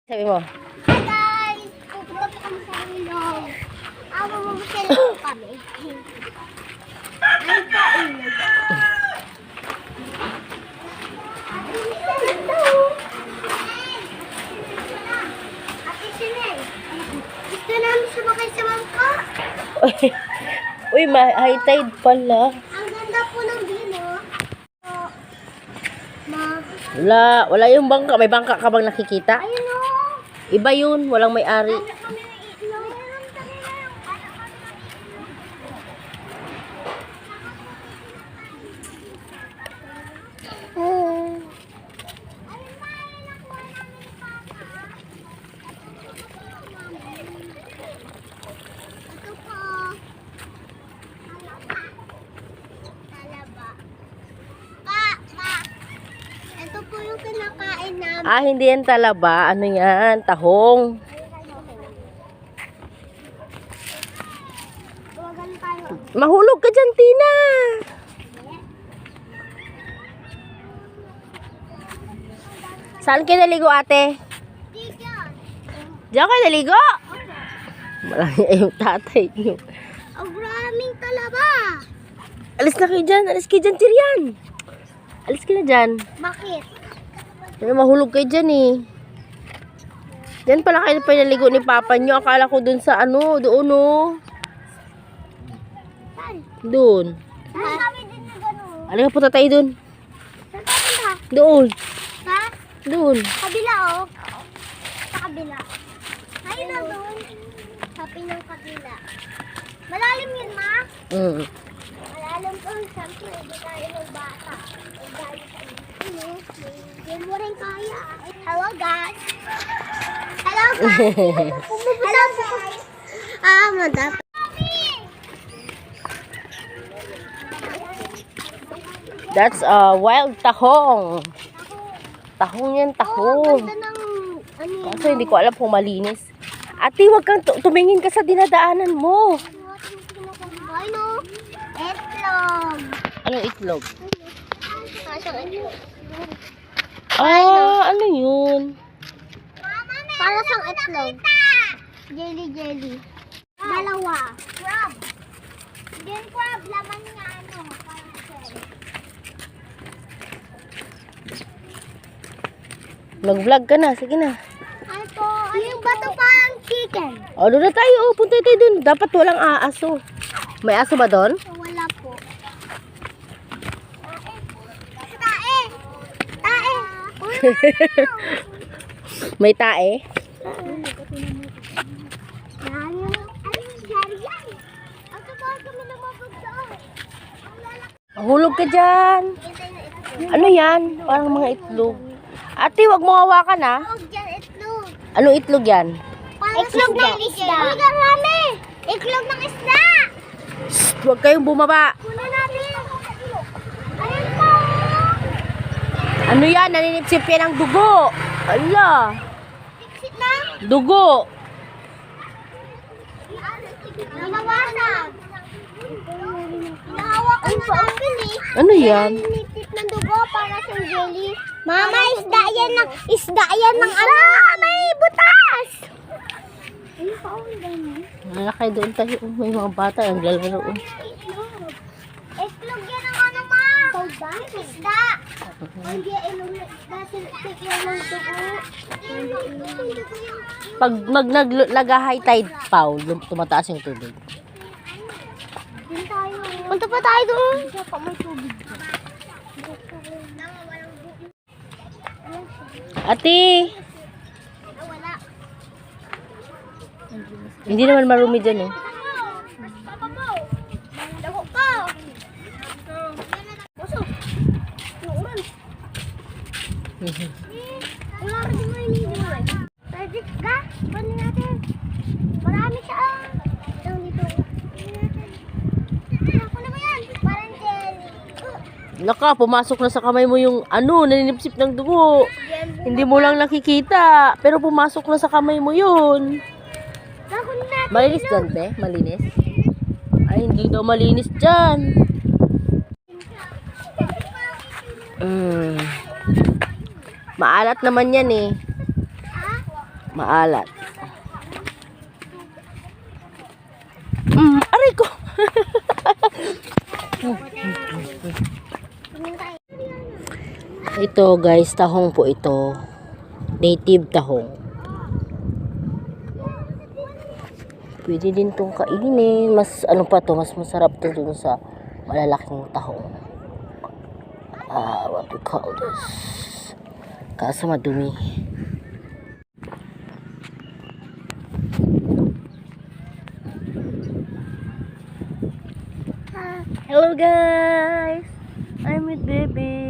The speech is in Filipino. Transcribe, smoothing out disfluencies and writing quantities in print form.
Sabi mo. Hi guys! Pupunta po kami sa ilog. Mamamasyal po kami. Ano pa ilog? Ate Sinel, gusto namin sumakay sa bangka. Uy, high tide pala. Ang ganda po ng view. Wala yung bangka. May bangka ka bang nakikita? Ayun o. Iba yun, walang may-ari. Ito po. Talaba. Pa. Ito po yung kinakain namin. Hindi yan talaba. Ano yan? Tahong. Tuwagan tayo. Mahulog ka dyan, Tina. Saan kayo naligo, ate? Tigan. Diyan kayo naligo? Malaki yung tatay niyo. Ang maraming talaba. Alis na kayo dyan. Alis kayo dyan, Tirian. Alis ka na dyan. Bakit? Mahulog kayo dyan eh. Diyan pala kayo pinaligo ni papa nyo. Akala ko dun sa ano, doon oh. Saan? Doon. Saan kami din na gano'n? Alika, punta tayo dun. Saan kami ba? Doon. Ha? Doon. Kabila oh. Sa kabila. Ayun na doon. Sabi ng kabila. Malalim yun, ma? Mm. Malalim po. Siyempre, hindi tayo ng bata. Hindi mo rin kaya. Hello, guys. Hello, guys. Hello, guys. Madap. That's a wild tahong. Tahong yan, tahong. Ganda ng ano yun. Kaso hindi ko alam kung malinis. Ate, wag kang tumingin ka sa dinadaanan mo. Ay, no. Etlog. Anong itlog? Kasang etlog. Ano yun? Para sang etlog. Jelly. Dalawa. Crab. Then crab, laman niya ano. Parang shell. Mag-vlog ka na, sige na. Ano po? Yung bato parang chicken. O, doon na tayo. Punta tayo doon. Dapat walang aso. May aso ba doon? Wala po. Tae. Tae. May tae. Hulog ka dyan. Ano yan? Parang mga itlog. Ate, wag mo hawakan ha. Anong itlog yan? Itlog ng isda. Uy, karami. Itlog ng isda. Shh, huwag kayong bumaba. Kunin natin. Ayun po. Ano yan? Naninipsip yan ng dugo. Ala. Fixit na. Dugo. Nababasag. Hinahawakan na namin eh. Ano yan? Naninitip ng dugo para sa jelly. Mama, isda yan ng ano. May butas. Ayun pa ako ganun. Kaya doon tayo. May mga bata ang lalaro. Itlog yan ang ano, ma. Isda. Hindi, ilong na isda. Sinipik yan ng dugo. Pag nag-high tide, Paul, tumataas yung tubig. Punta pa tayo doon. May tubig. Ate! Wala. Hindi naman marumi dyan eh. Papa mo. Dako ka. Puso. Uuran. Wala rin mo yung pwede ka? Pwede natin. Marami siya. Ito dito. Ako na ba yan? Parang jelly. Naka, pumasok na sa kamay mo yung naninipsip ng dugo. Hindi mo lang nakikita. Pero pumasok na sa kamay mo yun. Ako na natin. Malinis dyan, te? Malinis? Ay, hindi daw malinis dyan. Maalat naman yan eh. Maalat. Aray ko. Ito guys, tahong po ito. Native tahong. Pwede din tong kainin. Mas ano pa to, mas masarap to dun sa malalaking tahong. What we call this? Kaso madumi. Hello guys! I'm with baby.